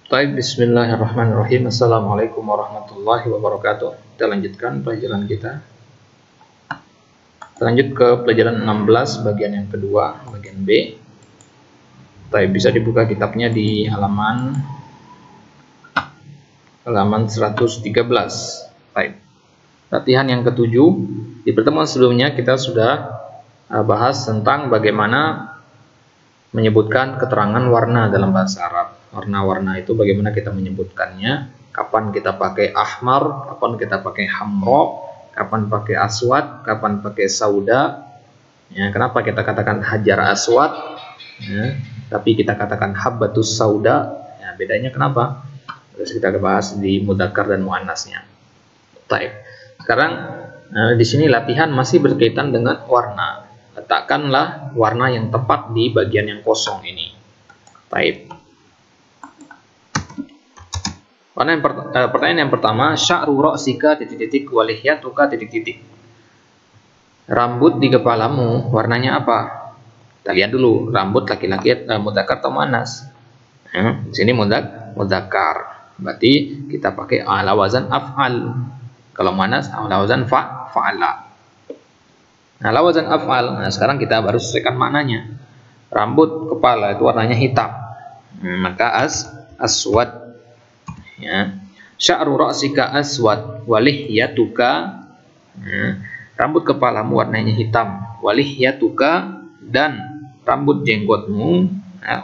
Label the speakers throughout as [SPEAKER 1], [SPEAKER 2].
[SPEAKER 1] Baik, bismillahirrahmanirrahim. Assalamualaikum warahmatullahi wabarakatuh. Kita lanjutkan pelajaran kita. Lanjut ke pelajaran 16 bagian yang kedua, bagian B. Baik, bisa dibuka kitabnya di halaman 113. Baik. Latihan yang ketujuh. Di pertemuan sebelumnya kita sudah bahas tentang bagaimana menyebutkan keterangan warna dalam bahasa Arab. Warna-warna itu bagaimana kita menyebutkannya, kapan kita pakai ahmar, kapan kita pakai hamro, kapan pakai aswad, kapan pakai sauda. Ya, kenapa kita katakan hajar aswad, ya, tapi kita katakan habbatus sauda? Ya, bedanya kenapa? Terus kita bahas di mudzakkar dan muannasnya. Baik. Sekarang di sini latihan masih berkaitan dengan warna. Letakkanlah warna yang tepat di bagian yang kosong ini. Baik. Pertanyaan yang pertama, sya'ru ra'sika ... walihyatuka ... Rambut di kepalamu warnanya apa? Kita lihat dulu, rambut laki-laki mudzakkar atau muannas. Di sini mudzakkar. Berarti kita pakai ala wazan af'al. Kalau muannas ala wazan fa'ala. Nah, ala wazan af'al. Nah, sekarang kita baru sesuaikan maknanya. Rambut kepala itu warnanya hitam. Maka aswad. Ya. Sya'ru ra'sika aswad walihyatuka, rambut kepalamu warnanya hitam, walihyatuka, dan rambut jenggotmu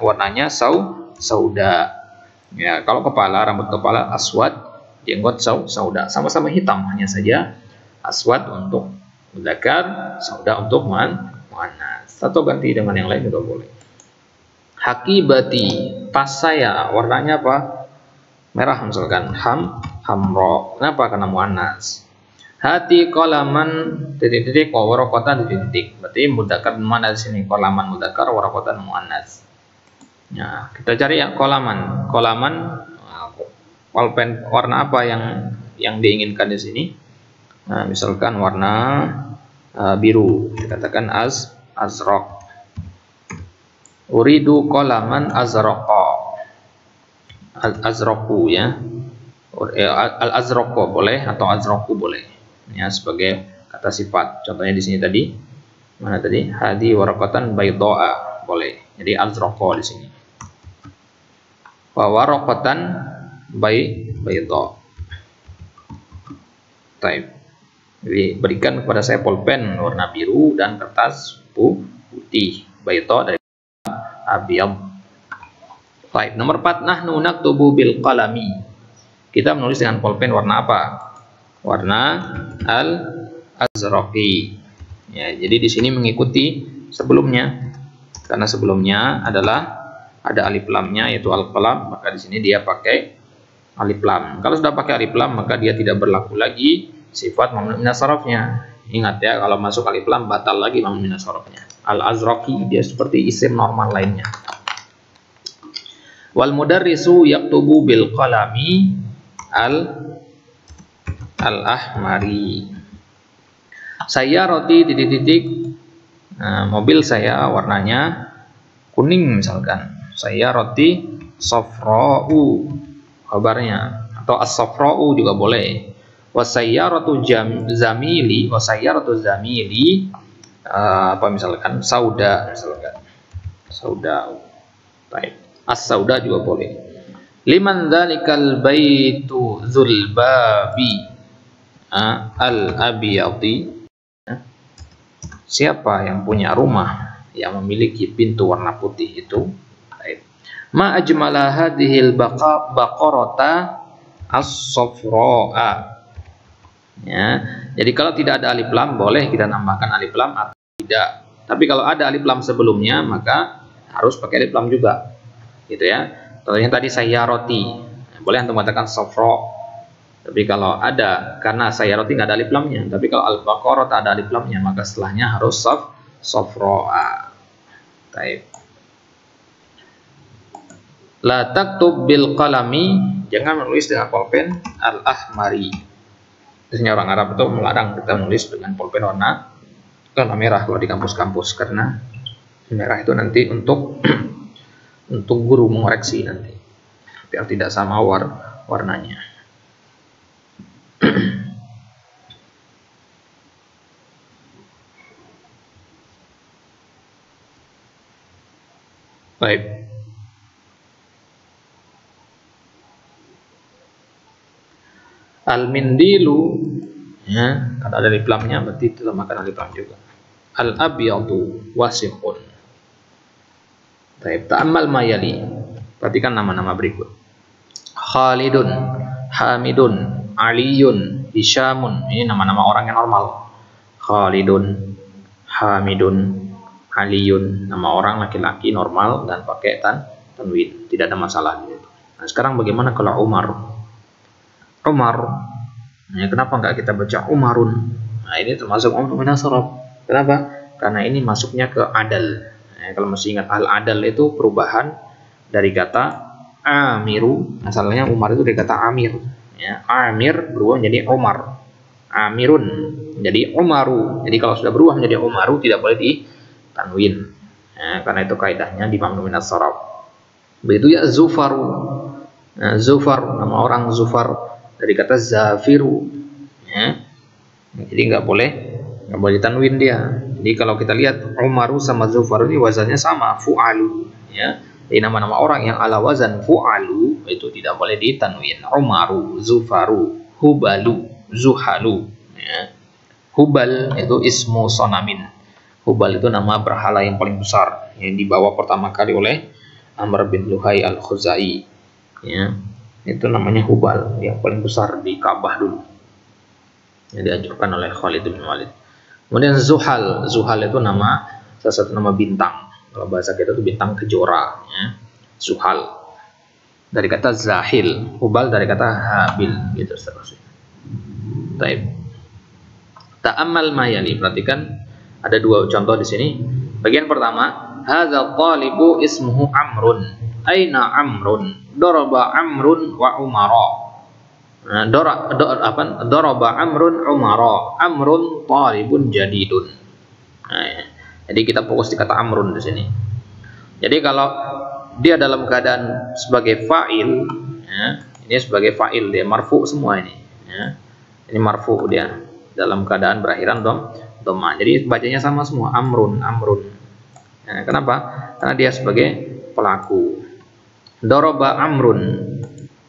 [SPEAKER 1] warnanya sauda. Ya, kalau kepala, rambut kepala aswad, jenggot sauda, sama-sama hitam, hanya saja aswad untuk mudzakkar, sauda untuk muannas, atau ganti dengan yang lain juga boleh. Hakibati, tas saya warnanya apa? Merah misalkan, hamro. Kenapa? Karena muannas. Hati qalaman ... warokotan ... Berarti mudzakkar muannas di sini, qalaman mudzakkar, warokotan muannas. Nah, kita cari ya qalaman. Pulpen warna apa yang diinginkan di sini? Nah, misalkan warna biru. Kita katakan azraq. Uridu qalaman azraqa. Al-azraqu, ya. Al-azraqu boleh atau azraqu boleh. Ya, sebagai kata sifat. Contohnya di sini tadi. Mana tadi? Hadi waraqatan bayda'a boleh. Jadi azraqu di sini. Wa waraqatan bayda'. Baik. Jadi berikan kepada saya pulpen warna biru dan kertas putih. Bayda' dari abyad. Baik, nomor 4, nahnu naktubu bil qalami. Kita menulis dengan pulpen warna apa? Warna al-azraqi. Ya, jadi di sini mengikuti sebelumnya. Karena sebelumnya adalah ada alif lamnya yaitu al-qalam, maka di sini dia pakai alif lam. Kalau sudah pakai alif lam, maka dia tidak berlaku lagi sifat mamnu minas sarafnya. Ingat ya, kalau masuk alif lam batal lagi mamnu minas sarafnya. Al-azraqi dia seperti isim normal lainnya. Wal mudarrisu yaktubu bil qalami al-ahmari. Saya roti ... mobil saya warnanya kuning misalkan. Saya roti safra'u kabarnya, atau as-safra'u juga boleh. Wasayyaratu zamili, apa misalkan sauda misalkan. Sauda. Baik. As-sauda juga boleh. Liman dzalikal baitu dzul babi al-abyadi. Siapa yang punya rumah yang memiliki pintu warna putih itu? Ma ajmala hadhil baqarata as-safra'a. Ya, jadi kalau tidak ada alif lam boleh kita nambahkan alif lam atau tidak. Tapi kalau ada alif lam sebelumnya maka harus pakai alif lam juga. Gitu ya. Contohnya tadi saya roti, boleh untuk mengatakan safra. Tapi kalau ada, karena saya roti nggak ada alif lamnya. Tapi kalau al-baqarah tak ada alif lamnya, maka setelahnya harus safra. Baik. La taktub bil qalami, jangan menulis dengan pulpen al-ahmari. Biasanya orang Arab itu melarang kita menulis dengan pulpen warna merah kalau di kampus-kampus, karena merah itu nanti untuk guru mengoreksi nanti. biar tidak sama warnanya. Baik. Al-mindilu, ya, kalau ada alif lamnya berarti ditambahkan alif lam juga. Al-abyadu wasiqun. Baik, ta'ammal ma yali. Perhatikan nama-nama berikut. Khalidun, Hamidun, Aliyun, Hisyamun. Ini nama-nama orang yang normal. Khalidun, Hamidun, Aliyun, nama orang laki-laki normal dan pakai tanwin, tidak ada masalah gitu. Nah, sekarang bagaimana kalau Umar? Umar, ya, kenapa enggak kita baca Umarun? Nah, ini termasuk min as-sarf. Kenapa? Karena ini masuknya ke adal. Ya, kalau masih ingat al-adal itu perubahan dari kata amiru. Asalnya Umar itu dari kata amir. Ya, amir berubah menjadi Umar. Amirun jadi Umaru. Jadi kalau sudah berubah menjadi Umaru tidak boleh ditanwin. Ya, karena itu kaidahnya di mamnu min as-sarf. Begitu ya Zufaru. Nah, Zufar, nama orang Zufar dari kata zafiru, ya. Jadi nggak boleh ditanwin dia. Jadi kalau kita lihat Umaru sama Zufaru ini wazannya sama, fu'alu, ya. Jadi nama-nama orang yang ala wazan fu'alu itu tidak boleh ditanwin. Umaru, Zufaru, Hubalu, Zuhalu, ya. Hubal itu ismu sonamin. Hubal itu nama berhala yang paling besar yang dibawa pertama kali oleh Amr bin Luhai al-Khuzai, ya. Itu namanya Hubal yang paling besar di Ka'bah dulu, yang dianjurkan oleh Khalid bin Walid. Kemudian Zuhal, Zuhal itu nama salah satu nama bintang. Kalau bahasa kita itu bintang kejora, ya. Zuhal dari kata Zahil, Hubal dari kata Habil, gitu seterusnya. Baik. Ta'ammal mayali, perhatikan ada dua contoh di sini. Bagian pertama, hadza talibu ismuhu Amrun. Aina Amrun? Daraba Amrun wa Umara. Nah, daraba Amrun Umara. Amrun talibun jadidun. Nah, ya. Jadi kita fokus di kata Amrun di sini. Jadi kalau dia dalam keadaan sebagai fa'il, ya, ini sebagai fa'il, dia marfu semua ini, ya. Ini marfu dia dalam keadaan berakhiran dhamma. Jadi bacanya sama semua, Amrun, Amrun. Nah, kenapa? Karena dia sebagai pelaku. Daraba Amrun,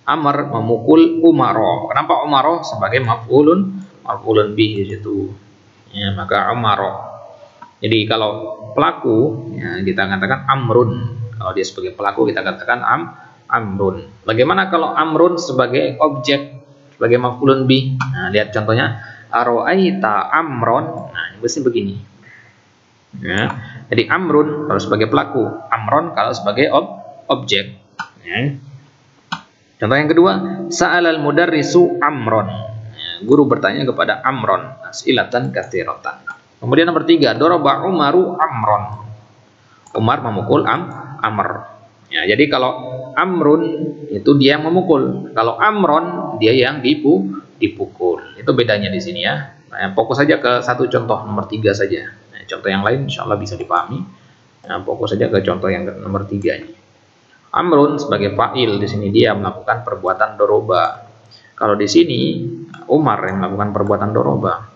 [SPEAKER 1] Amr memukul Umaro. Kenapa Umaro? Sebagai maf'ulun bihi situ. Ya, maka Umaro. Jadi kalau pelaku, ya, kita katakan Amrun. Kalau dia sebagai pelaku kita katakan Amrun. Bagaimana kalau Amrun sebagai objek, sebagai maf'ulun bihi? Nah, lihat contohnya. Aro'aita Amron. Nah, ini begini. Ya. Jadi Amrun kalau sebagai pelaku, Amron kalau sebagai objek. Ya. Contoh yang kedua, sa'alal mudarrisu Amron. Ya, guru bertanya kepada Amron, as'ilatan katsiratan. Kemudian nomor 3, daraba Umaru Amron. Umar memukul Amr. Ya, jadi kalau Amrun itu dia yang memukul, kalau Amron dia yang dipukul. Itu bedanya di sini, ya. Nah, fokus saja ke satu contoh nomor 3 saja. Nah, contoh yang lain insya Allah bisa dipahami. Nah, fokus saja ke contoh yang nomor 3 ini. Amrun sebagai fa'il di sini dia melakukan perbuatan doroba. Kalau di sini Umar yang melakukan perbuatan doroba.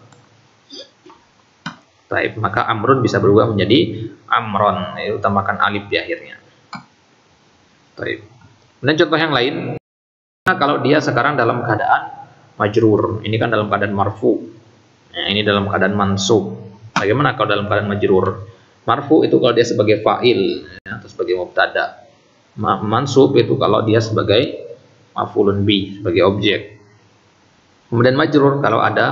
[SPEAKER 1] Baik, maka Amrun bisa berubah menjadi Amron, itu tambahkan alif di akhirnya. Baik. Dan contoh yang lain, kalau dia sekarang dalam keadaan majrur, ini kan dalam keadaan marfu. Nah, ini dalam keadaan mansub. Bagaimana kalau dalam keadaan majrur? Marfu itu kalau dia sebagai fa'il, ya, atau sebagai mubtada. Mansub itu kalau dia sebagai maf'ulun bi, sebagai objek. Kemudian majrur kalau ada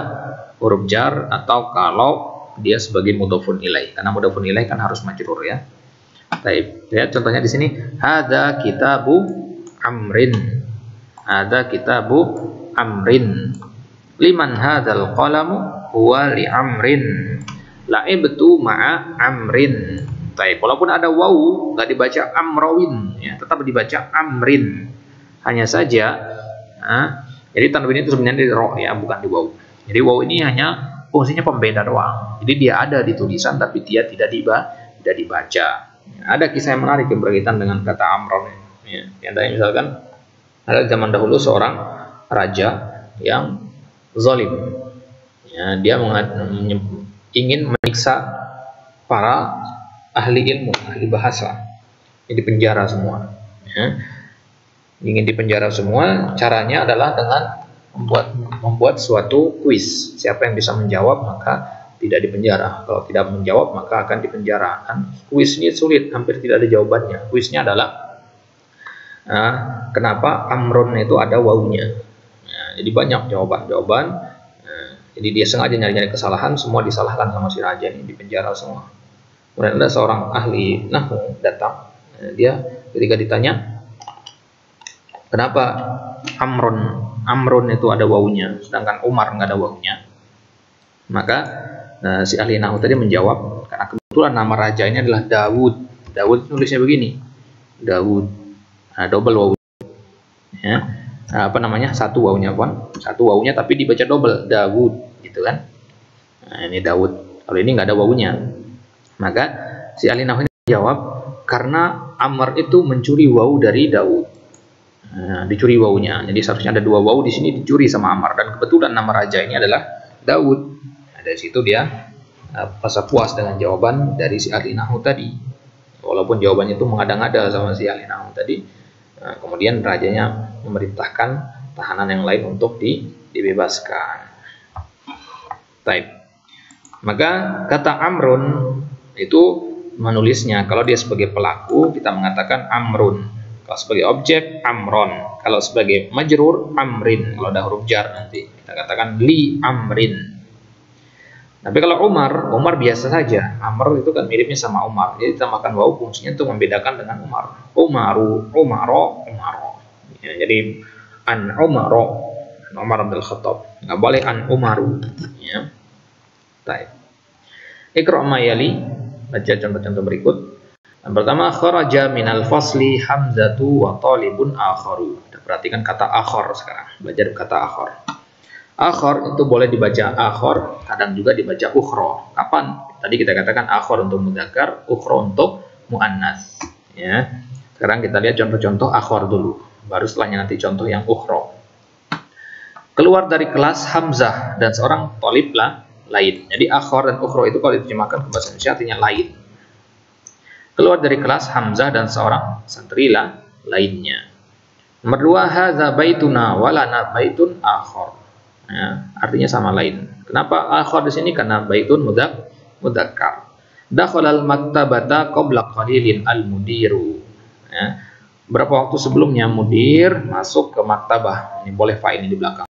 [SPEAKER 1] huruf jar atau kalau dia sebagai mudhofun ilaih. Karena mudhofun ilaih kan harus majrur, ya. Baik, lihat contohnya di sini. Hadza kitabu Amrin. Hadza kitabu Amrin. Liman hadzal qalamu? Huwa li Amrin. La'ibtu ma'a Amrin. Baik, walaupun ada wawu nggak dibaca Amrawin, ya, tetap dibaca Amrin. Hanya saja, jadi tanwin itu sebenarnya di ro, ya, bukan di wawu. Jadi wawu ini hanya fungsinya pembeda doang. Jadi dia ada di tulisan tapi dia tidak dibaca. Ya, ada kisah yang menarik yang berkaitan dengan kata Amron. Ya, yang tadi misalkan Ada zaman dahulu seorang raja yang zalim. Ya, dia ingin menyiksa para ahli ilmu, ahli bahasa. Jadi penjara semua. Ya. Ingin dipenjara semua, caranya adalah dengan membuat suatu kuis. Siapa yang bisa menjawab maka tidak dipenjara. Kalau tidak menjawab maka akan dipenjara. Dan kuis ini sulit, hampir tidak ada jawabannya. Kuisnya adalah kenapa amrun itu ada wawunya. Jadi banyak jawaban-jawaban. Jadi dia sengaja nyari-nyari kesalahan, semua disalahkan sama si raja ini, dipenjara semua. Kemudian ada seorang ahli nahwu datang. Dia ketika ditanya, kenapa amrun itu ada wawunya, sedangkan Umar nggak ada wawunya? Maka si ahli nahwu tadi menjawab, karena kebetulan nama raja ini adalah Dawud. Dawud nulisnya begini, Dawud, double wawu. Ya. Apa namanya, satu wawunya tapi dibaca double, Dawud gitu kan. Nah, ini Dawud, kalau ini nggak ada wawunya. Maka si ahli nahwu ini menjawab, karena Amr itu mencuri wawu dari Dawud. Nah, dicuri wawunya, jadi seharusnya ada dua wawu, di sini dicuri sama Amr, dan kebetulan nama raja ini adalah Dawud. Nah, dari situ dia merasa puas dengan jawaban dari si ahli nahwu tadi, walaupun jawabannya itu mengada-ngada sama si ahli nahwu tadi. Nah, kemudian rajanya memerintahkan tahanan yang lain untuk dibebaskan. Baik. Maka kata amrun itu menulisnya, kalau dia sebagai pelaku kita mengatakan amrun, kalau sebagai objek amron, kalau sebagai majrur amrin, kalau ada huruf jar nanti kita katakan li amrin. Tapi kalau Umar biasa saja. Amr itu kan miripnya sama Umar. Jadi tambahkan wawu fungsinya untuk membedakan dengan Umar. Umaro. Ya, jadi an Umar bin Khattab. Nggak boleh an Umaru. Ya. Baik. Iqra' ma yali. Baca contoh-contoh berikut. Yang pertama, kharaja minal fasli hamzatu wa talibun akharu. Perhatikan kata akhar sekarang. Belajar kata akhar. Akhar itu boleh dibaca akhar, kadang juga dibaca ukhra. Kapan? Tadi kita katakan akhar untuk mudzakkar, ukhra untuk muannas. Ya. Sekarang kita lihat contoh-contoh akhar dulu, baru setelahnya nanti contoh yang ukhra. Keluar dari kelas Hamzah dan seorang thalib lain. Jadi akhar dan ukhra itu kalau diterjemahkan ke bahasa Indonesia artinya lain. Keluar dari kelas Hamzah dan seorang santri lainnya. Nomor 2, hadza baituna walana baitun akhar. Ya, artinya sama lain. Kenapa akhar di sini? Karena baitun mudzakkar. Dakhalal maktabata qabla qalilin al-mudiru. Ya, berapa waktu sebelumnya mudir masuk ke maktabah. Ini boleh fa ini di belakang.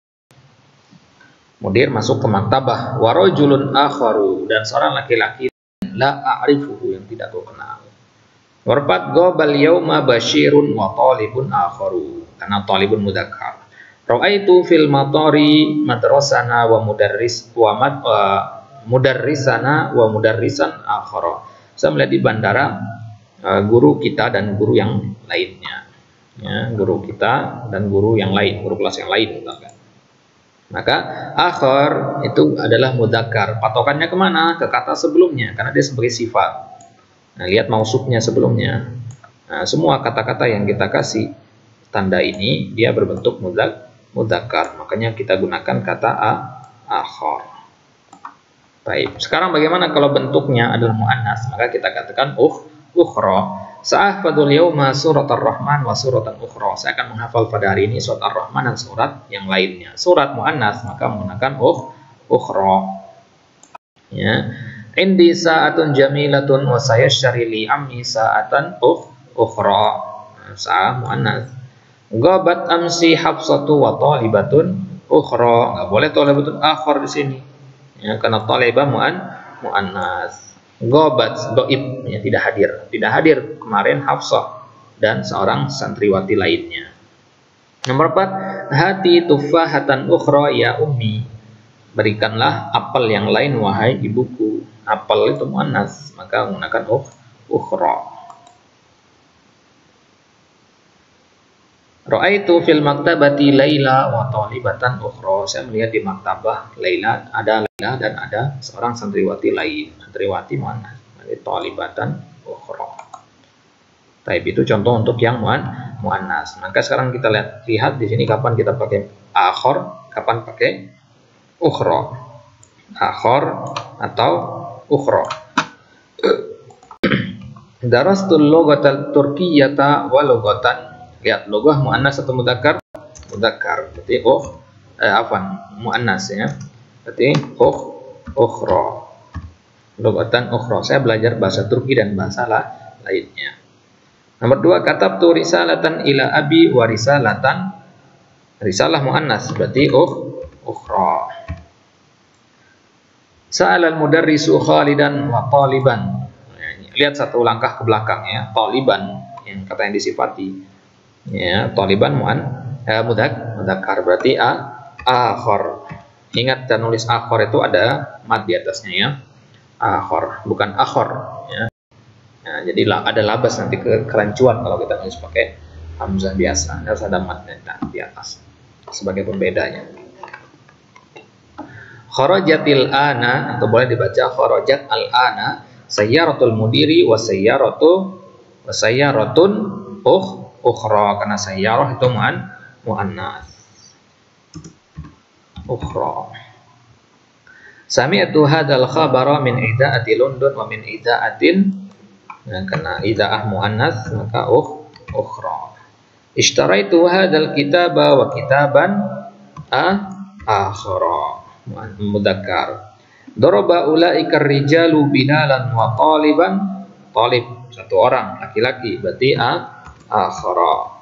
[SPEAKER 1] Mudir masuk ke maktabah. Wa rajulun akharu, dan seorang laki-laki la a'rifuhu, yang tidak aku kenal. Nomor 4, ghabal yauma basyirun wa talibun akharu, karena talibun mudzakkar. Ra'aitu fil matari madrasana wa mudarrisana wa mudarrisan akhara. Saya melihat di bandara guru kita dan guru yang lainnya. Ya, guru kita dan guru yang lain, guru kelas yang lain. Maka akhar itu adalah mudzakkar. Patokannya kemana? Ke kata sebelumnya, karena dia sebagai sifat. Nah, lihat mausufnya sebelumnya. Nah, semua kata-kata yang kita kasih tanda ini dia berbentuk mudzakkar, makanya kita gunakan kata akhar. Baik, sekarang bagaimana kalau bentuknya adalah muannas? Maka kita katakan ukhra. Sa'ahfadul yauma surat ar-Rahman wa suratan ukhra. Saya akan menghafal pada hari ini surat ar-Rahman dan surat yang lainnya. Surat muannas maka menggunakan ukhra. Ya. Indi sa'atun jamilatun wa sayashtari li ammi sa'atan ukhra. Sa muannas. Ghabat amsi Hafsatu wa talibatun ukhra. Enggak boleh talibatun akhar di sini. Ya, karena talibah muannas. Ghabat dhaib, ya, tidak hadir. Tidak hadir kemarin Hafsah dan seorang santriwati lainnya. Nomor 4, hati tufahatan ukhra ya ummi. Berikanlah apel yang lain wahai ibuku. Apel itu muannas, maka menggunakan ukhra. Ra'aitu fil maktabati Laila wa talibatan ukhra. Saya melihat di maktabah Laila, ada Laila dan ada seorang santriwati lain. Santriwati muannas, talibatan ukhra. Taib itu contoh untuk yang muannas. Maka sekarang kita lihat di sini kapan kita pakai akhor, kapan pakai ukhra. Akhor atau ukhra. Darastul lughatal turkiyyata wa lughatan. Lihat lughah muannas atau mudzakkar? Mudzakkar. Berarti muannas ya. Berarti ukhra. Lughatan ukhra. Saya belajar bahasa Turki dan bahasa lainnya. Nomor 2, katabtu risalatan ila abi wa risalatan. Risalah muannas berarti ukhra. Sa'alal mudarrisu Khalidan wa taliban. Lihat satu langkah ke belakang ya. Taliban yang kata yang disifati. Ya, taliban mudzakkar berarti akhor. Ingat dan nulis akhor itu ada mad di atasnya ya. Akhor, bukan akhor ya. Nah, jadi ada labas nanti kerancuan kalau kita nulis pakai hamzah biasa. Harus ada mad di atas sebagai pembedanya. Kharajatil ana atau boleh dibaca kharajat al ana sayyaratul mudiri wa sayyaratun ukhra karena sayyarah itu muannas. Ukhra. Sami'tu hadzal khabara min idza'ati London wa min idza'atin. Nah, karena idza'ah muannas maka ukhra. Ishtaraitu hadzal kitaba wa kitaban akhara. Mudzakkar. Daraba ulaika rijalu binalan wa taliban. Talib satu orang laki-laki berarti akhara.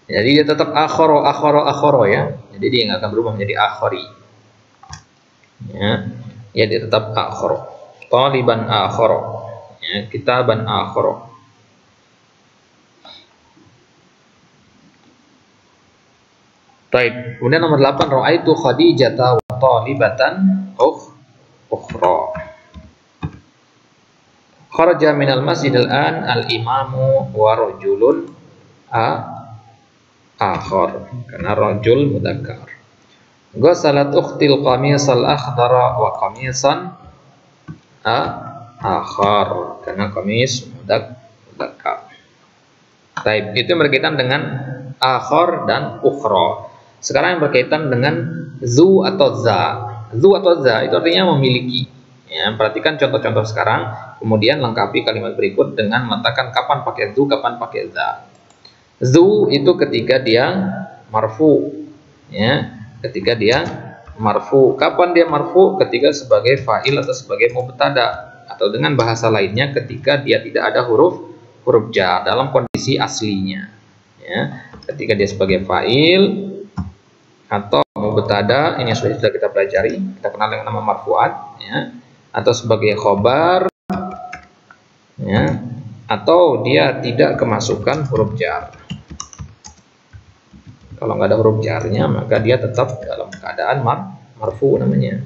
[SPEAKER 1] Jadi dia tetap akhara ya. Jadi dia nggak akan berubah menjadi akhari. Ya, dia tetap akhara. Taliban akhara. Ya, kitaban akhara. Baik, kemudian nomor 8 ra'aitu Khadijata wa talibatan ukhra. Kharaja minal masjid al-an al-imamu wa rajulun akhar karena rajul mudzakkar. Ghasalat ukhtil qamisal akhdara wa qamisan akhar karena qamis mudzakkar. Baik, itu berkaitan dengan akhar dan ukhra. Sekarang yang berkaitan dengan zu atau za. Zu atau za itu artinya memiliki. Ya, perhatikan contoh-contoh sekarang, kemudian lengkapi kalimat berikut dengan mengatakan kapan pakai zu, kapan pakai za. Zu itu ketika dia marfu. Ya, ketika dia marfu. Kapan dia marfu? Ketika sebagai fa'il atau sebagai mubtada, atau dengan bahasa lainnya ketika dia tidak ada huruf jar dalam kondisi aslinya. Ya, ketika dia sebagai fa'il atau mubtada, ini sudah kita pelajari, kita kenal dengan nama marfu'at ya, atau sebagai khobar ya, atau dia tidak kemasukan huruf jar. Kalau nggak ada huruf jarnya maka dia tetap dalam keadaan marfu namanya.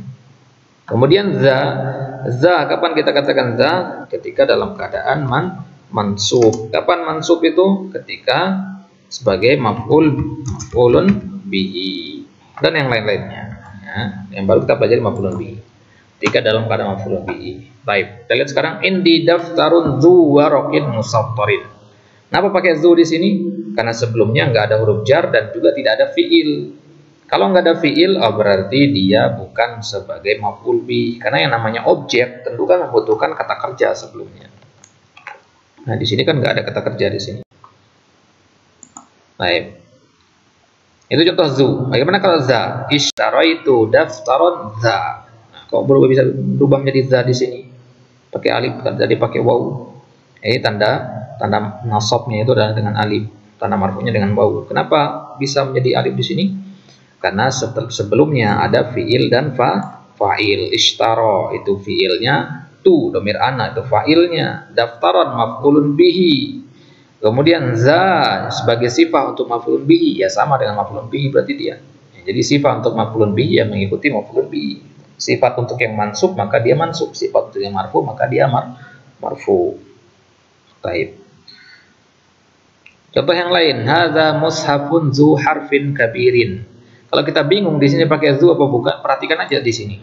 [SPEAKER 1] Kemudian za kapan kita katakan za? Ketika dalam keadaan mansub. Kapan mansub itu? Ketika sebagai maf'ulun bihi dan yang lain-lainnya ya, yang baru kita pelajari maf'ulun bihi ketika dalam keadaan maf'ulun bihi. Baik, kita lihat sekarang indi daftarun dzu waraqin musattarin. Kenapa pakai dzu di sini? Karena sebelumnya nggak ada huruf jar dan juga tidak ada fiil. Kalau nggak ada fiil, berarti dia bukan sebagai maf'ul bihi, karena yang namanya objek tentu kan membutuhkan kata kerja sebelumnya. Nah, di sini kan nggak ada kata kerja di sini. Baik. Itu contoh zu. Bagaimana kalau za? Ishtaraitu daftaron za. Nah, kok bisa berubah menjadi za di sini? Pakai alif, tadi pakai waw. Ini tanda nasabnya itu adalah dengan alif, tanda marfu'nya dengan waw. Kenapa bisa menjadi alif di sini? Karena sebelumnya ada fiil dan fa'il. Ishtara itu fiilnya, tu domir ana itu fa'ilnya, daftaron maf'ulun bihi. Kemudian za sebagai sifat untuk maf'ulun bihi, ya sama dengan maf'ulun bihi berarti dia. Jadi sifat untuk maf'ulun bihi yang mengikuti maf'ulun bihi. Sifat untuk yang mansub maka dia mansub, sifat untuk yang marfu maka dia marfu. Baik. Contoh yang lain, hadza mushafun zu harfin kabirin. Kalau kita bingung di sini pakai zu apa bukan, perhatikan aja di sini.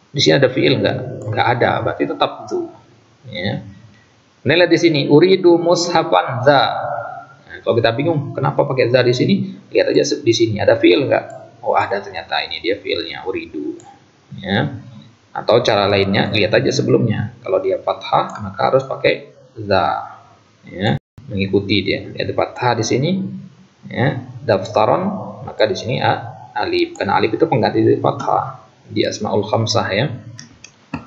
[SPEAKER 1] Di sini ada fiil enggak? Enggak ada, berarti tetap zu. Ya. Lihat di sini, uridu mushafan za. Nah, kalau kita bingung kenapa pakai za di sini, lihat aja di sini ada fiil nggak? Oh ada, ternyata ini dia fiilnya uridu. Ya. Atau cara lainnya, lihat aja sebelumnya. Kalau dia fathah maka harus pakai za. Ya, mengikuti dia. Lihat fathah di sini. Ya, daftaron, maka di sini alif. Karena alif itu pengganti dari fathah di asmaul khamsah ya.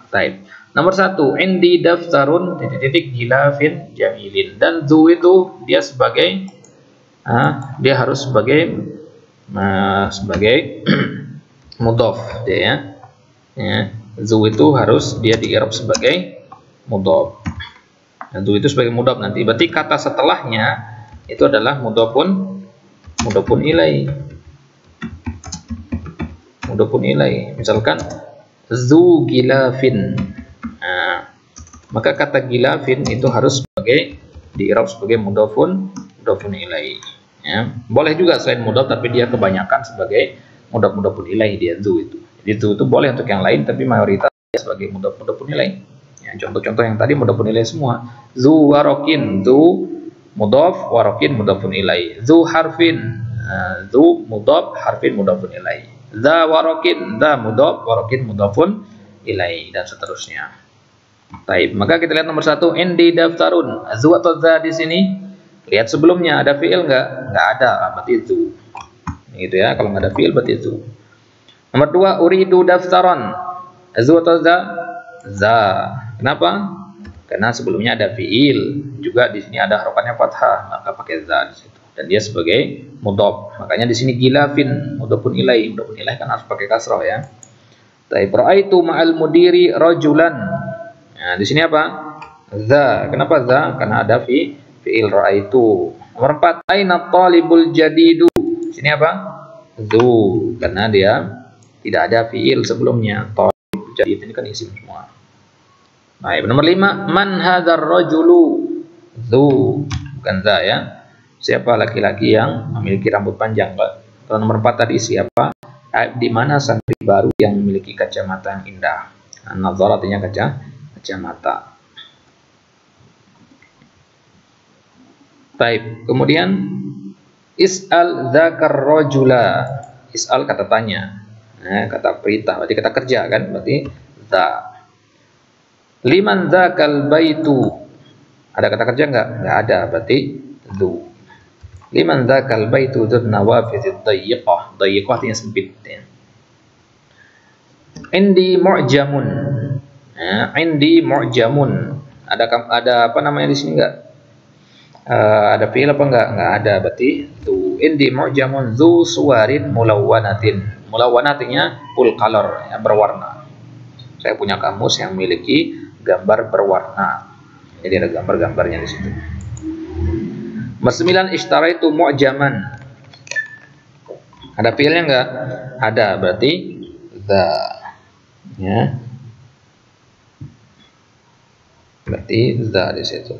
[SPEAKER 1] Baik. Nomor 1, indi daftarun titik gilafin jamilin. Dan zu itu dia sebagai dia harus sebagai mudhaf dia ya. Ya. Zu itu harus dia di-i'rab sebagai mudhaf. Nah, zu itu sebagai mudhaf nanti. Berarti kata setelahnya itu adalah mudhafun ilaih. Mudhafun ilaih. Misalkan zu gilafin. Nah, maka kata gilafin itu harus sebagai di-i'rab sebagai mudhafun ilaih. Ya. Boleh juga selain mudhaf tapi dia kebanyakan sebagai mudhafun ilaih dia zu itu. Jadi itu boleh untuk yang lain tapi mayoritas sebagai mudhafun ilaih. Ya, contoh-contoh yang tadi mudhafun ilaih semua. Zu warokin, zu mudhaf, warokin mudhafun ilaih. Zu harfin, zu mudhaf, harfin mudhafun ilaih. Za warokin, za mudhaf, warokin mudhafun ilaih, dan seterusnya. Baik, maka kita lihat nomor 1, indi daftarun. Zu atau za di sini? Lihat sebelumnya ada fiil nggak? Nggak ada, berarti zu. Gitu ya, kalau nggak ada fiil berarti zu. Nomor 2, uridu daftaron. Zu atau za? Za. Kenapa? Karena sebelumnya ada fiil, juga di sini ada harafannya fathah, maka pakai za di situ. Dan dia sebagai mudhaf. Makanya di sini gilafin, mudhafun ilaih. Mudhafun ilaih kan harus pakai kasrah ya. Tapi ra'aitu ma'al mudiri rajulan. Nah, di sini apa? Za. Kenapa za? Karena ada fiil ra'aitu. Nomor 4, aina talibul jadidu. Di sini apa? Zu. Karena dia tidak ada fiil sebelumnya. Talib jadid ini kan isim semua. Baik, nomor 5, man hadzal rajulu. Zu, bukan za ya. Siapa laki-laki yang memiliki rambut panjang? Kalau nomor 4 tadi siapa? Di mana santri baru yang memiliki kacamata yang indah? An-nadhar artinya kacamata. Baik, kemudian is'al dzakar rajula. Is'al kata tanya. Nah, kata perintah, berarti kata kerja kan? Berarti za. Liman dzakal baitu. Ada kata kerja enggak? Enggak ada, berarti dzu. Liman dzakal baitu dzun nawafidz dayiqah. Dayiqah artinya sempit ya. Indi mu'jamun. Nah, indi mu'jamun. Ada apa namanya di sini enggak? Ada fiil apa enggak? Enggak ada, berarti dzu. Indi mu'jamun dzu suwarin mulawwanatin. Mulawwana artinya full color, ya, berwarna. Saya punya kamus yang memiliki gambar berwarna. Jadi ada gambar-gambarnya di situ. Nomor 9, ishtaraitu mu'jaman. Ada fiilnya enggak? Ada, berarti za. Ya. Berarti za di situ.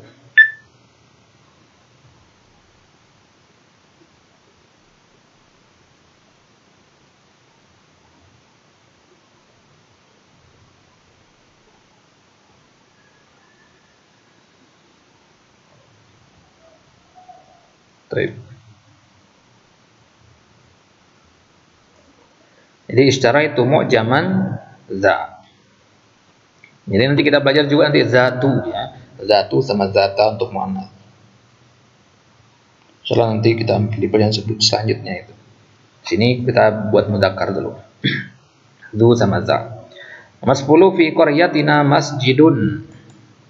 [SPEAKER 1] Jadi secara itu mu'jaman za. Jadi nanti kita belajar juga nanti zatu ya. Zatu sama zata untuk muannats. Soalnya nanti kita di pelajaran selanjutnya itu. Sini kita buat mudzakkar dulu. Zu sama za. Nomor 10, fi qaryatina masjidun.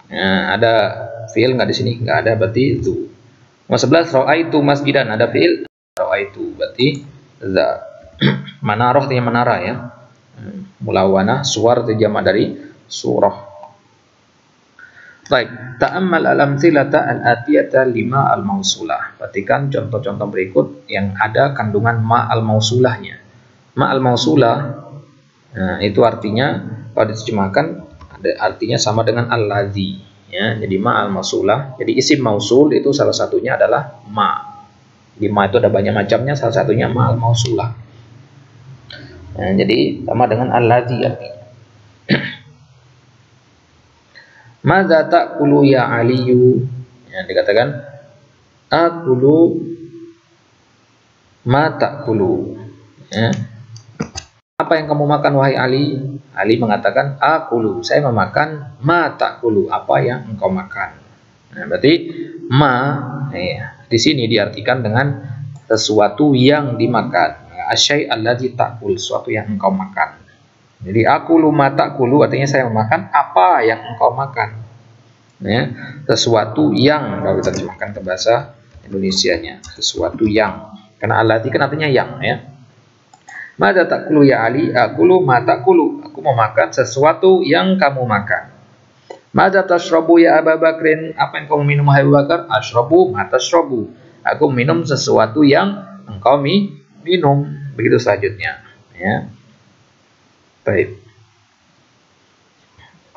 [SPEAKER 1] Nah, ada fiil nggak di sini? Nggak ada, berarti zu. Nomor 11, ra'aitu masjidan. Ada fiil ra'aitu, berarti za. Manarah artinya menara ya. Mulawanah, suwar itu jamak dari surah. Baik, ta'ammal al-amthilata al-atiyata lima al-mausulah. Perhatikan contoh-contoh berikut yang ada kandungan ma al-mausulahnya. Ma al-mausulah itu artinya kalau diterjemahkan artinya sama dengan alladzi ya. Jadi ma al-mausulah. Jadi isim mausul itu salah satunya adalah ma. Di ma itu ada banyak macamnya, salah satunya ma al-mausulah. Nah, jadi sama dengan alladzi artinya. Madza ta'kulu ya Aliyu? Ya, dikatakan akulu ma ta'kulu. Ya. Apa yang kamu makan wahai Ali? Ali mengatakan akulu, saya memakan ma ta'kulu, apa yang engkau makan. Nah, berarti ma di sini diartikan dengan sesuatu yang dimakan. Asyai alladzi ta'kul, sesuatu yang engkau makan. Jadi akulu ma ta'kulu artinya saya memakan apa yang engkau makan. Ya, sesuatu yang, kalau kita terjemahkan ke bahasa Indonesianya, sesuatu yang. Karena alladzi kan artinya yang, ya. Mada ta'kulu ya Ali? Akulu ma ta'kulu. Aku mau makan sesuatu yang kamu makan. Mada tashrabu ya Abu Bakrin? Apa yang kamu minum wahai Abu Bakar? Ashrabu ma tashrabu. Aku minum sesuatu yang engkau minum. Begitu selanjutnya, ya. Baik.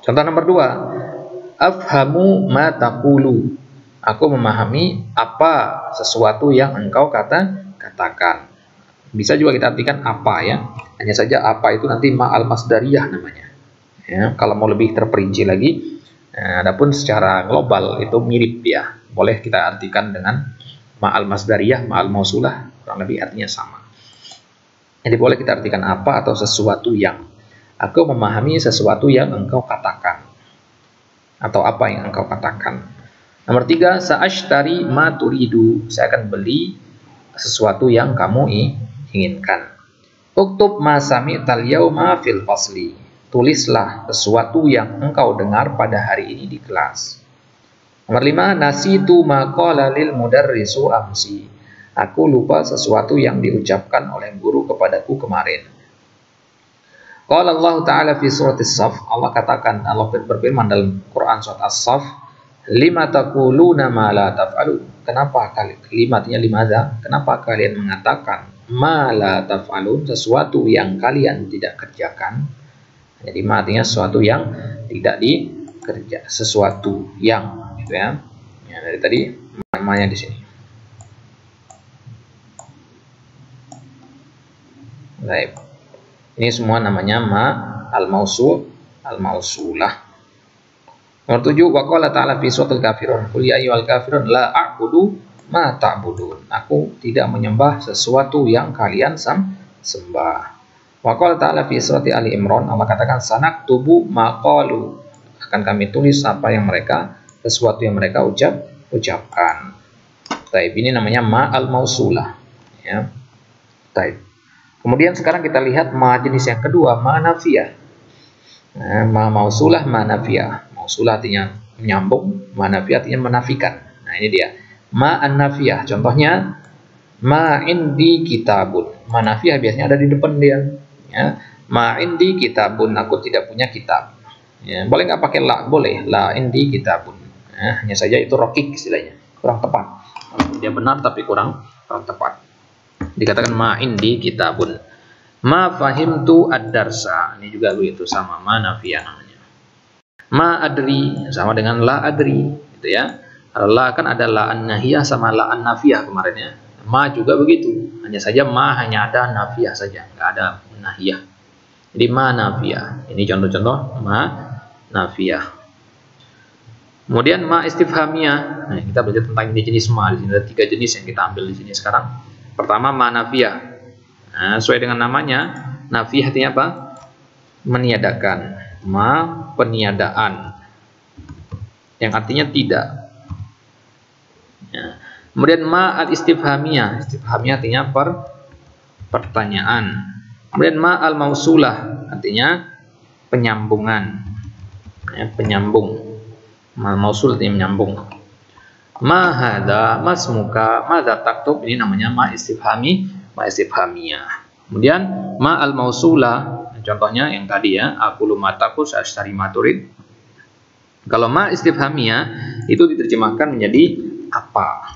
[SPEAKER 1] Contoh nomor 2. Afhamu ma taqulu. Aku memahami apa sesuatu yang engkau katakan. Bisa juga kita artikan apa, ya. Hanya saja apa itu nanti ma'al masdariyah namanya. Ya, kalau mau lebih terperinci lagi, adapun secara global itu mirip, ya. Boleh kita artikan dengan ma'al masdariyah, ma'al mausulah, kurang lebih artinya sama. Jadi boleh kita artikan apa atau sesuatu yang. Aku memahami sesuatu yang engkau katakan. Atau apa yang engkau katakan. Nomor 3, sa'ashtari ma turidu. Saya akan beli sesuatu yang kamu inginkan. Uktub ma sami'tal yauma fil fasli. Tulislah sesuatu yang engkau dengar pada hari ini di kelas. Nomor 5, nasitu ma qala lil mudarrisu amsi. Aku lupa sesuatu yang diucapkan oleh guru kepadaku kemarin. Qala Allah Ta'ala fi surat As-Saff. Allah katakan, Allah berfirman dalam Quran surat As-Saff, lima taquluna ma la taf'alun. Kenapa kalimatnya limadza? Kenapa kalian mengatakan ma la taf'alun, sesuatu yang kalian tidak kerjakan? Jadi ma artinya sesuatu yang tidak dikerja, sesuatu yang, gitu ya. Ya, dari tadi namanya di sini. Baik. Ini semua namanya ma al-mausul, al-mausulah. Nomor 7, wa qala ta'ala fi suratul kafirun, qul ya ayyuhal kafirun la a'budu ma ta'budun. Aku tidak menyembah sesuatu yang kalian sembah. Wa qala ta'ala fi surati Ali Imran, Allah katakan sanaktubu ma qalu. Akan kami tulis apa yang mereka, sesuatu yang mereka ucapkan. Taib, ini namanya ma al-mausulah, ya. Taib. Kemudian sekarang kita lihat ma jenis yang kedua, ma nafiyah. Nah, ma mausulah, ma nafiyah. Mausulah artinya menyambung, ma nafiyah artinya menafikan. Nah, ini dia. Ma an-nafiyah. Contohnya ma indi kitabun. Ma nafiyah biasanya ada di depan dia. Ya. Ma indi kitabun, aku tidak punya kitab. Ya, boleh nggak pakai la? Boleh. La indi kitabun. Ya, hanya saja itu rokik istilahnya. Kurang tepat. Dia benar tapi kurang tepat. Dikatakan ma indi kitabun. Ma fahimtu ad-darsa. Ini juga begitu, sama ma nafiyah namanya. Ma adri sama dengan la adri, gitu ya. Kalau la kan ada la an-nahiyah sama la an-nafiyah kemarin, ya. Ma juga begitu. Hanya saja ma hanya ada nafiyah saja, nggak ada nahiyah. Jadi ma nafiyah. Ini contoh-contoh ma nafiyah. Kemudian ma istifhamiyah. Nah, kita belajar tentang jenis ma. Di sini ada 3 jenis yang kita ambil di sini sekarang. Pertama ma nafiyah. Nah, sesuai dengan namanya, nafiyah artinya apa? Meniadakan. Ma peniadaan. Yang artinya tidak. Ya. Kemudian ma al-istifhamiyah. Istifhamiyah artinya pertanyaan. Kemudian ma al-mausulah artinya penyambungan. Ya, penyambung. Ma mausul artinya menyambung. Ma hadza masmuka madza taktub, ini namanya ma istifhamiyah. Kemudian ma al-mausulah, contohnya yang tadi ya, aqulu ma taqul ashtari ma turid. Kalau ma istifhamiyah itu diterjemahkan menjadi apa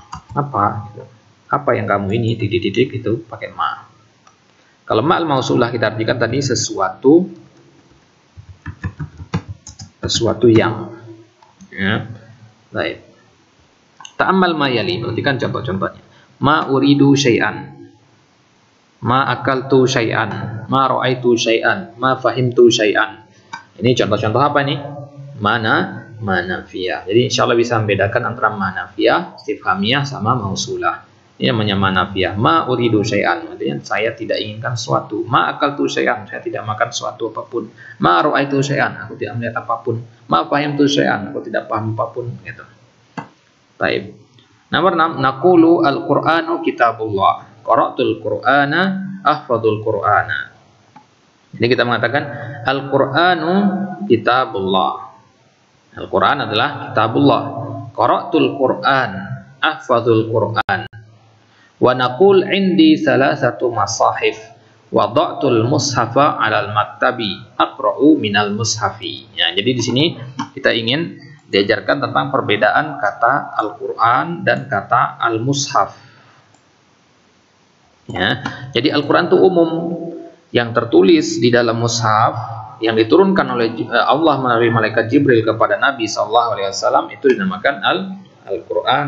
[SPEAKER 1] gitu. Apa yang kamu ini titik-titik itu pakai ma. Kalau ma al-mausulah kita artikan tadi sesuatu yang, ya. Baik. Ta'ammal ma yali, perhatikan contoh-contohnya. Ma uridu syai'an, ma akaltu syai'an, ma ra'aitu syai'an, ma fahimtu syai'an. Ini contoh-contoh apa nih? Mana manafiyah. Jadi insya Allah bisa membedakan antara manafiyah, istifhamiyah sama mausulah. Ini namanya manafiyah. Ma uridu syai'an, artinya saya tidak inginkan sesuatu. Ma akaltu syai'an, saya tidak makan sesuatu apapun. Ma ra'aitu syai'an, aku tidak melihat apapun. Ma fahimtu syai'an, aku tidak paham apapun, gitu. Baik. Nomor 6, naqulu al-Qur'anu kitabullah. Qara'tul Qur'ana ahfadul Qur'ana. Jadi kita mengatakan Al-Qur'anu kitabullah. Al-Qur'an adalah kitabullah. Qara'tul Qur'an ahfadul Qur'an. Wa naqul indi salasatu masahif wada'tul mushafa 'alal maktabi aqra'u minal mushafi. Ya, jadi di sini kita ingin diajarkan tentang perbedaan kata Al-Qur'an dan kata al-mushaf. Ya, jadi Al-Qur'an itu umum, yang tertulis di dalam mushaf yang diturunkan oleh Allah melalui malaikat Jibril kepada Nabi SAW itu dinamakan Al-Qur'an.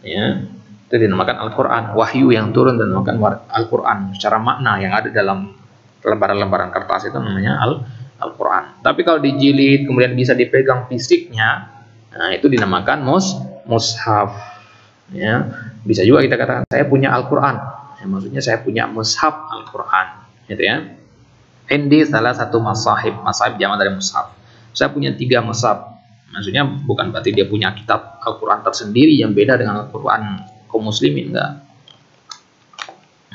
[SPEAKER 1] Ya. Itu dinamakan Al-Quran. Wahyu yang turun dan dinamakan Al-Quran. Secara makna yang ada dalam lembaran-lembaran kertas itu namanya Al-Quran. Tapi kalau dijilid kemudian bisa dipegang fisiknya, nah itu dinamakan mushaf. Ya. Bisa juga kita katakan saya punya Al-Quran. Ya, maksudnya saya punya mushaf Al-Quran. Gitu ya. Indi salah satu masahib. Masahib jamak dari mushaf. Saya punya 3 mushaf. Maksudnya bukan berarti dia punya kitab Al-Quran tersendiri yang beda dengan Al-Quran kaum muslimin, enggak.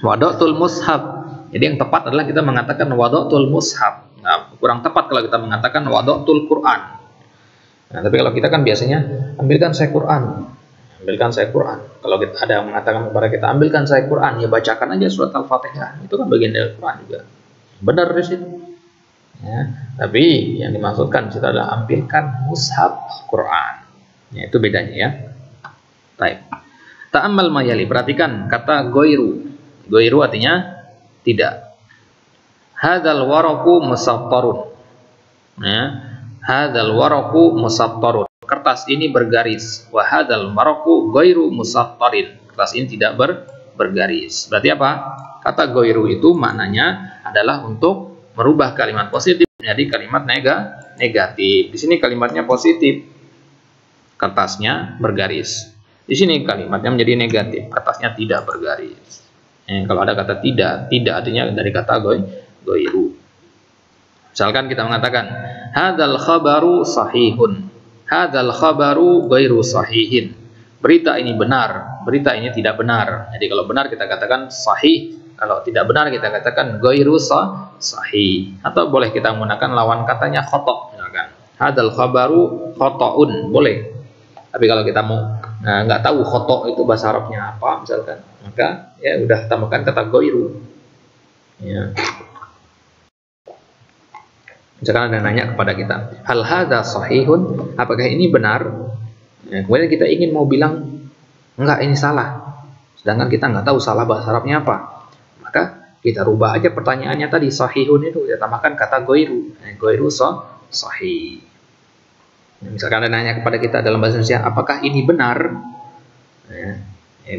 [SPEAKER 1] Wada'tul mushaf. Jadi yang tepat adalah kita mengatakan wada'tul mushaf. Nah, kurang tepat kalau kita mengatakan wada'tul Quran. Nah, tapi kalau kita kan biasanya ambilkan saya Quran. Ambilkan saya Quran. Kalau kita ada yang mengatakan kepada kita ambilkan saya Quran, ya bacakan aja surat Al-Fatihah. Itu kan bagian dari Quran juga. Benar di situ. Ya, tapi yang dimaksudkan itu adalah ambilkan mushaf Al-Quran. Ya, itu bedanya ya. Baik. Ta'ammal mayali, perhatikan kata goiru. Goiru artinya tidak. Hadzal waraku musattarun. Ya, hadzal waraku musattarun. Kertas ini bergaris. Wa hadzal waraku goiru musattarin. Kertas ini tidak bergaris. Berarti apa? Kata goiru itu maknanya adalah untuk merubah kalimat positif menjadi kalimat negatif. Di sini kalimatnya positif. Kertasnya bergaris. Di sini kalimatnya menjadi negatif, kertasnya tidak bergaris. Kalau ada kata tidak artinya dari kata goiru. Misalkan kita mengatakan hadzal khabaru sahihun, hadzal khabaru ghairu sahihin. Berita ini benar, berita ini tidak benar. Jadi kalau benar kita katakan sahih, kalau tidak benar kita katakan ghairu sahih. Atau boleh kita menggunakan lawan katanya khata', misalkan hadzal khabaru khata'un, boleh. Tapi kalau kita mau nggak tahu khotok itu bahasa Arabnya apa misalkan, maka ya udah tambahkan kata goiru. Ya. Misalkan ada nanya kepada kita, hal hadza sahihun, apakah ini benar? Ya, kemudian kita ingin mau bilang enggak, ini salah. Sedangkan kita nggak tahu salah bahasa Arabnya apa, maka kita rubah aja pertanyaannya tadi sahihun itu kita tambahkan kata goiru. Goiru sahih. Misalkan ada nanya kepada kita dalam bahasa Indonesia, apakah ini benar? Ya,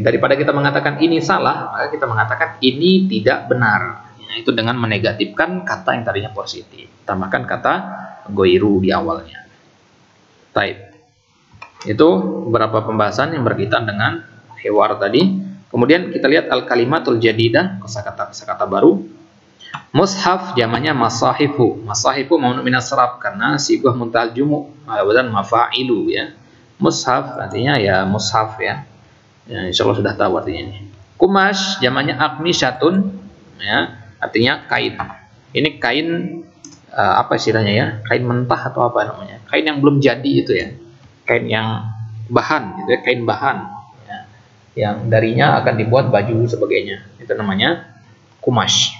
[SPEAKER 1] daripada kita mengatakan ini salah, maka kita mengatakan ini tidak benar. Ya, itu dengan menegatifkan kata yang tadinya positif. Tambahkan kata goiru di awalnya. Baik. Itu beberapa pembahasan yang berkaitan dengan hewar tadi. Kemudian kita lihat al-kalimatul jadidah, kosakata baru. Mushaf jamannya masahifu. Masahifu mamnu minas sarf karena sibah muntahal jumu dan mafa'ilu ya. Mushaf artinya ya mushaf ya. Ya insyaallah sudah tahu artinya ini. Kumash jamannya akmisatun ya, artinya kain. Ini kain apa istilahnya ya? Kain mentah atau apa namanya? Kain yang belum jadi itu ya. Kain yang bahan gitu ya, kain bahan ya. Yang darinya akan dibuat baju sebagainya. Itu namanya kumash.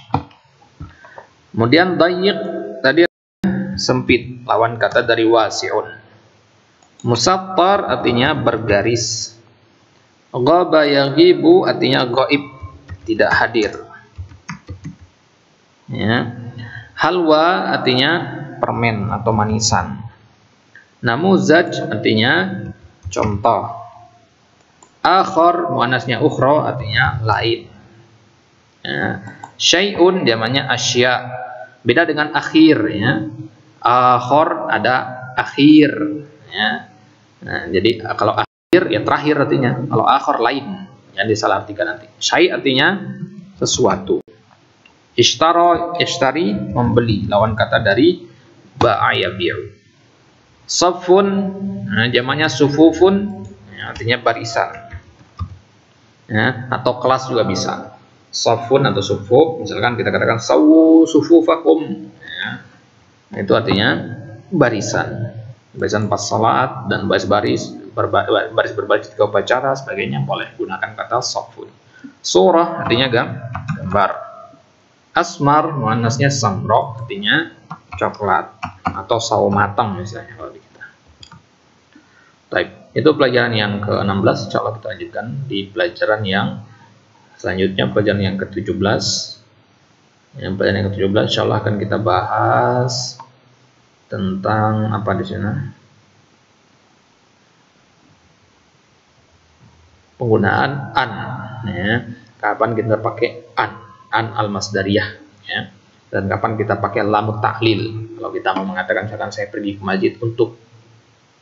[SPEAKER 1] Kemudian dayiq tadi sempit, lawan kata dari wasi'un. Musattar artinya bergaris. Ghaba yaghibu artinya gaib, tidak hadir. Ya. Halwa artinya permen atau manisan. Namuzaj artinya contoh. Akhar muannasnya ukhra artinya lain. Ya. Syai'un jamannya asya. Beda dengan akhir ya. Akhir ada akhir. Ya. Nah, jadi kalau akhir ya terakhir artinya. Kalau akhir lain, yang disalahartikan nanti. Syai' artinya sesuatu. Ishtari membeli, lawan kata dari ba'a yabi'u. Safun, nah, jamaknya sufufun, ya, artinya barisan. Ya, atau kelas juga bisa. Safun atau sufuf, misalkan kita katakan sawu sufufakum, ya, itu artinya barisan. Barisan pas salat dan baris berbaris ketika upacara sebagainya boleh gunakan kata safun. Surah artinya gambar. Asmar muannasnya samro, artinya coklat atau sawo matang misalnya kalau di kita. Baik, itu pelajaran yang ke-16. Insyaallah kita lanjutkan di pelajaran yang selanjutnya, pelajaran yang ke-17. Yang pelajaran yang ke-17 insyaallah akan kita bahas tentang apa di sana? Penggunaan an, ya. Kapan kita pakai an al-masdariyah, ya. Dan kapan kita pakai lam ta'lil. Kalau kita mau mengatakan misalkan saya pergi ke masjid untuk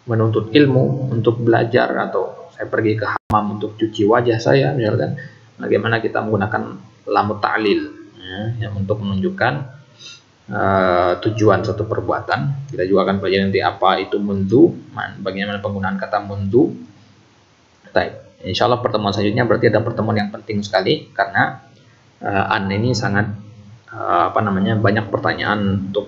[SPEAKER 1] menuntut ilmu, untuk belajar, atau saya pergi ke hammam untuk cuci wajah saya misalkan, bagaimana kita menggunakan lam ta'lil, ya, yang untuk menunjukkan tujuan satu perbuatan. Kita juga akan pelajari nanti apa itu mundu, bagaimana penggunaan kata mundu. Baik, insyaallah pertemuan selanjutnya berarti ada pertemuan yang penting sekali karena an ini sangat banyak pertanyaan untuk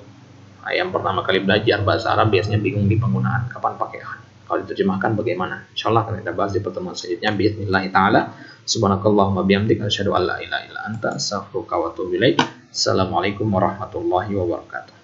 [SPEAKER 1] yang pertama kali belajar bahasa Arab, biasanya bingung di penggunaan kapan pakai an. Kalau diterjemahkan bagaimana? Insyaallah akan kita bahas di pertemuan selanjutnya. Bismillah taala. Subhanakallahumma bihamdika asyhadu an la ilaha illa anta astaghfiruka wa atubu ilaik. Assalamualaikum warahmatullahi wabarakatuh.